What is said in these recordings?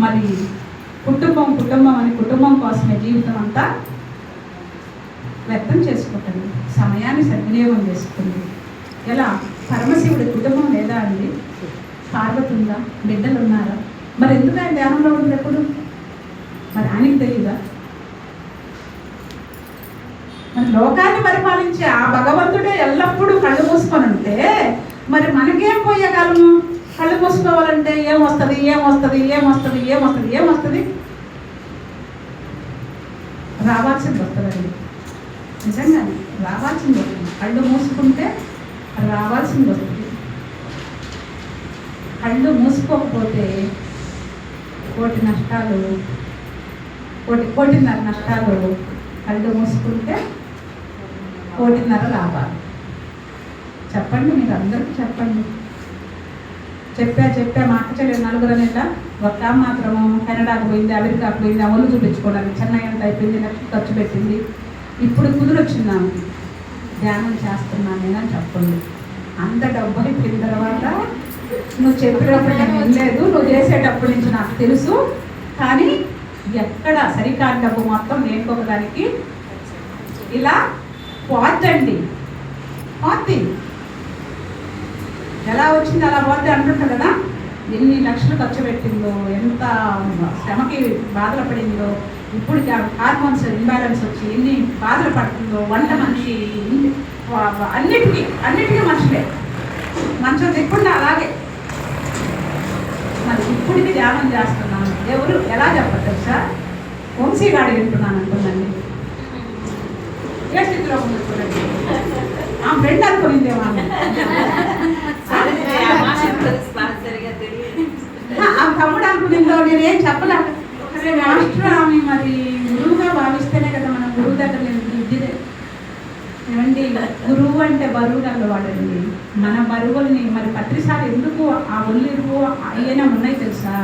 మరి కుటుంబం కుటుంబం అని కుటుంబం కోసమే జీవితం అంతా వ్యక్తం చేసుకుంటుంది, సమయాన్ని సద్వినియోగం చేసుకుంది. ఎలా పరమశివుడి కుటుంబం లేదా అండి? పార్వతి ఉందా? బిడ్డలు ఉన్నారా? మరి ఎందుకు ఆయన ధ్యానంలో ఉంది ఎప్పుడు? మరి ఆయనకి తెలియదా? మరి లోకాన్ని పరిపాలించే ఆ భగవంతుడే ఎల్లప్పుడూ కళ్ళు మూసుకొని ఉంటే మరి మనకేం పోయేకాలము? కళ్ళు మూసుకోవాలంటే ఏమొస్తుంది ఏమొస్తుంది ఏమొస్తుంది ఏమొస్తుంది ఏమొస్తుంది? రావాల్సింది వస్తుందండి, నిజంగానే రావాల్సింది వస్తుంది. కళ్ళు మూసుకుంటే రావాల్సింది వస్తుంది. కళ్ళు మూసుకోకపోతే కోటి నష్టాలు, కోటిన్నర నష్టాలు. కళ్ళు మూసుకుంటే కోటిన్నర లాభాలు. చెప్పండి, మీరు అందరికీ చెప్పండి. చెప్పా మా అక్క చెల్లెలు నలుగురు అనేట ఒక్క మాత్రము కెనడాకు పోయింది, అమెరికాకు పోయింది, ఆ ఒళ్ళు చూపించుకోవడానికి. చెన్నై అంత అయిపోయింది, లక్షలు ఖర్చు పెట్టింది. ఇప్పుడు కుదిరొచ్చిందాము, ధ్యానం చేస్తున్నాను నేనని చెప్పండి. అంత డబ్బు అయిపోయిన తర్వాత నువ్వు చెప్పినప్పుడు నేను వినలేదు, నువ్వు చేసేటప్పటి నుంచి నాకు తెలుసు, కానీ ఎక్కడ సరికాని డబ్బు మొత్తం దేనికొకదానికి ఇలా పోద్దండి. పోద్ది, ఎలా వచ్చింది అలా పోద్ది అంటుంటారు కదా. ఎన్ని లక్షలు ఖర్చు పెట్టిందో, ఎంత శ్రమకి బాధలు పడిందో, ఇప్పుడు హార్మోన్స్ ఇంబ్యాలెన్స్ వచ్చి ఎన్ని బాధలు పడుతుందో, వంట మనిషి, అన్నిటికీ మనుషులే. మంచం తిప్పకుండా అలాగే. మరి ఇప్పటికి ధ్యానం చేస్తున్నాను. ఎవరు ఎలా చెప్పరు తెలుసా? వంశీగాడి వింటున్నాను అనుకుందండి. ఏ స్థితిలో ఉంది చూడండి. ఆ ఫ్రెండ్ అనుకునిందేమో, ఆ తమ్ముడు అనుకునిందో, నేనేం చెప్పలే. మాస్టర్ ఆమె మరి గురువుగా భావిస్తేనే కదా మనం గురువు దగ్గర విద్యదే. ఏమండి, గురువు అంటే బరువు గలవాడండి. మన బరువుల్ని మరి పత్రిసార్లు ఎందుకు ఆ ఒళ్ళిరువు అయ్యేనా ఉన్నాయి తెలుసా?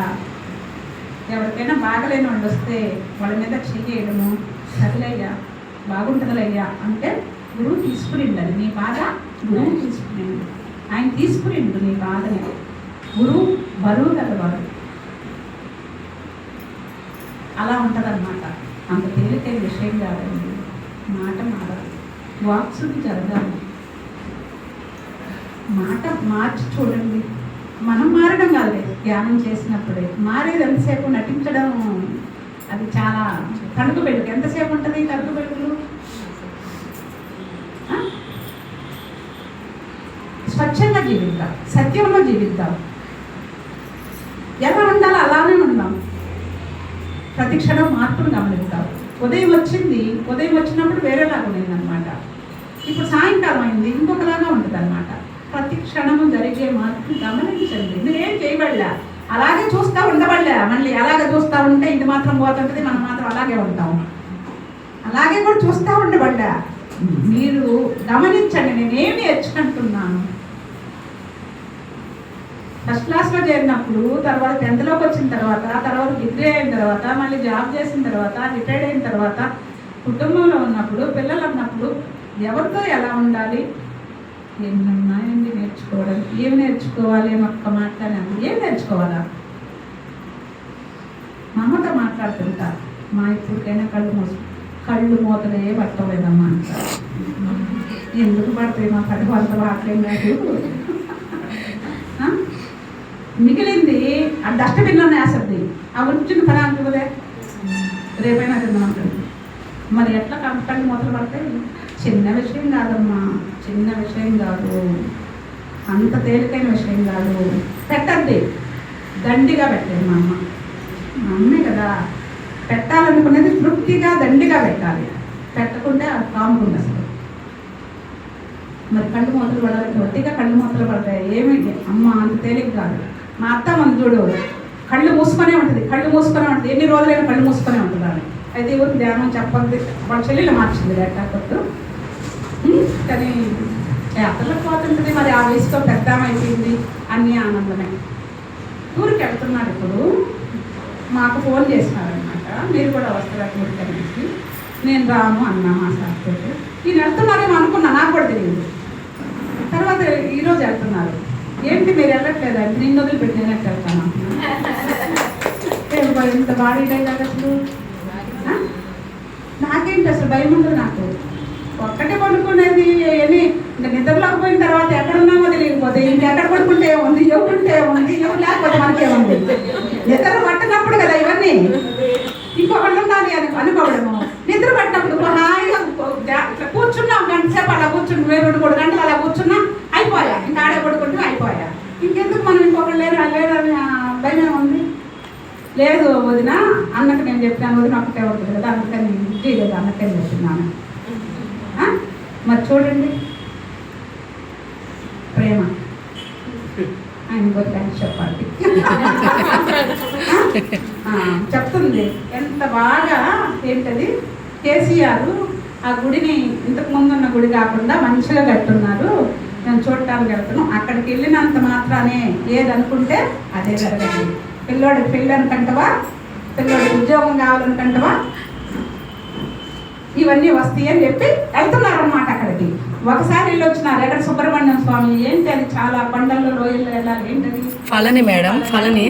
ఎవరికైనా బాగలేని వాళ్ళు వస్తే వాళ్ళ మీద చెయ్యడము, సరేలయ్యా బాగుంటుందిలయ్యా అంటే గురువు తీసుకునిండు. అది నీ బాధ గురువు తీసుకునిండు, ఆయన తీసుకునిండు నీ బాధని. గురువు బరువు గలవాడు. అలా ఉంటుందన్నమాట. అంత తేలికైన విషయం కాదండి. మాట మారాలి, వాక్సుది జరగాలి. మాట మార్చి చూడండి. మనం మారడం కాదు, ధ్యానం చేసినప్పుడే మారేది. ఎంతసేపు నటించడం, అది చాలా తణుకు వెలుగు. ఎంతసేపు ఉంటుంది తణుకు వెలుగులు? స్వచ్ఛంగా జీవిద్దాం, సత్యంలో జీవిద్దాం. ఎలా ఉండాలో అలానే ఉందాం. ప్రతి క్షణం మార్పును గమనిద్దాం. ఉదయం వచ్చినప్పుడు వేరేలాగా ఉండేదన్నమాట. ఇప్పుడు సాయంకాలం అయింది, ఇంకొకలాగా ఉంటుంది అన్నమాట. ప్రతి క్షణము జరిగే మార్పును గమనించండి. మీరేం చేయబడలే, అలాగే చూస్తూ ఉండబడలే. మళ్ళీ అలాగే చూస్తూ ఉంటే ఇది మాత్రం పోతుంటుంది, మనం మాత్రం అలాగే ఉంటాం. అలాగే కూడా చూస్తూ ఉండబడ్డా. మీరు గమనించండి, నేనేమి నేర్చుకుంటున్నాను. ఫస్ట్ క్లాస్లో చేరినప్పుడు, తర్వాత 10th వచ్చిన తర్వాత డిగ్రీ అయిన తర్వాత, మళ్ళీ జాబ్ చేసిన తర్వాత, రిటైర్డ్ అయిన తర్వాత, కుటుంబంలో ఉన్నప్పుడు, పిల్లలు ఉన్నప్పుడు ఎవరితో ఎలా ఉండాలి? ఎన్ని ఉన్నాయండి నేర్చుకోవడానికి. ఏం నేర్చుకోవాలి? ఒక్క మాట్లాడాను, ఏం నేర్చుకోవాలా? మా అమ్మతో మాట్లాడుతుంటా, మా ఇప్పటికైనా కళ్ళు మూతలే పట్టలేదమ్మా అంటారు. ఎందుకు పడతాయి? మా కడుపు అంత వాట్లేం లేదు. మిగిలింది ఆ డస్ట్బిన్లో వేస్తుంది. ఆ వచ్చిన పని అనుకోదే, రేపైనా తిందామంటుంది. మరి ఎట్లా కళ్ళు మూతలు పడతాయి? చిన్న విషయం కాదమ్మా, చిన్న విషయం కాదు, అంత తేలికైన విషయం కాదు. పెట్టద్ది, దండిగా పెట్టేది మా అమ్మే కదా. పెట్టాలనుకునేది తృప్తిగా దండిగా పెట్టాలి, పెట్టకుంటే అది కాముకుంది అసలు. మరి కళ్ళు మూతలు పడాలి, గట్టిగా కళ్ళు మూతలు పడతాయి. ఏమి అమ్మ అంత తేలిక కాదు. మా అత్త మంది చూడు, కళ్ళు మూసుకొనే ఉంటుంది. ఎన్ని రోజులైనా కళ్ళు మూసుకొనే ఉంటుంది ఆమె. అయితే ఊరికి ధ్యానం చెప్పండి, వాళ్ళ చెల్లెలు మార్చింది లేకపోతే. కానీ అత్తలకు పోతుంటుంది. మరి ఆ వయసులో పెద్ద అయిపోయింది, అన్నీ ఆనందమే. ఊరికి వెళ్తున్నాడు. ఇప్పుడు మాకు ఫోన్ చేసినారనమాట, మీరు కూడా వస్తారా ఊరికి అనేసి. నేను రాను అన్నా మా సార్తో. ఈయన వెళ్తున్నారేమో అనుకున్నా, నాకు కూడా తెలియదు. తర్వాత ఈరోజు వెళ్తున్నారు. ఏంటి మీరు వెళ్ళట్లేదండి? నిన్ను వదిలిపెట్టి నేను వెళ్తాను. ఎంత బాడీ ఇదైనా అసలు ఆ? నాకేంటి అసలు భయం ఉండదు నాకు. ఒక్కటే పడుకునేది అని ఇంకా నిద్రలోకి పోయిన తర్వాత ఎక్కడున్నామో తెలియకపోతే ఇంకెక్కడ పడుకుంటే ఉంది, ఎవరుంటే ఉంది, ఎవరు లేకపోతే మనకేముంది. నిద్ర పట్టినప్పుడు కదా ఇవన్నీ. ఇంకొకళ్ళు ఉండాలి అని అనుకోవడము. నిద్ర పట్టినప్పుడు హాయిగా ఇట్లా కూర్చున్నాం గంట సేపు అలా కూర్చుని 2-3 గంటలు అలా కూర్చున్నా అయిపోయా. ఇంకా ఆడే పడుకుంటూ అయిపోయా. ఇంకెందుకు మనం ఇంకొకరు లేరు అని భయం ఉంది. లేదు వదిన, అన్నకు నేను చెప్పాను, వదిన ఒకటే అవుతుంది కదా, అందుకని చేయలేదు, అన్నకే చెప్తున్నాను. మరి చూడండి ప్రేమ ఆయన గురించి చెప్పాలి. చెప్తుంది ఎంత బాగా. ఏంటది, కేసీఆర్ ఆ గుడిని ఇంతకు ముందు ఉన్న గుడి కాకుండా మంచిగా కట్టున్నారు, మేము చూడటానికి వెళ్తున్నాం. అక్కడికి వెళ్ళినంత మాత్రానే ఏదనుకుంటే అదే జరగదు. పిల్లోడికి పెళ్ళి అనుకంటవా, పిల్లోడికి ఉద్యోగం కావాలనుకంటవా, ఇవన్నీ వస్తాయి అని చెప్పి వెళ్తున్నారు అనమాట అక్కడికి. ఒకసారి వెళ్ళి వచ్చినారు. ఎక్కడ సుబ్రహ్మణ్యం స్వామి ఏంటి అది చాలా కొండల్లో లోయల్లో వెళ్ళాలి. ఏంటది ఫలని మేడం, ఫలని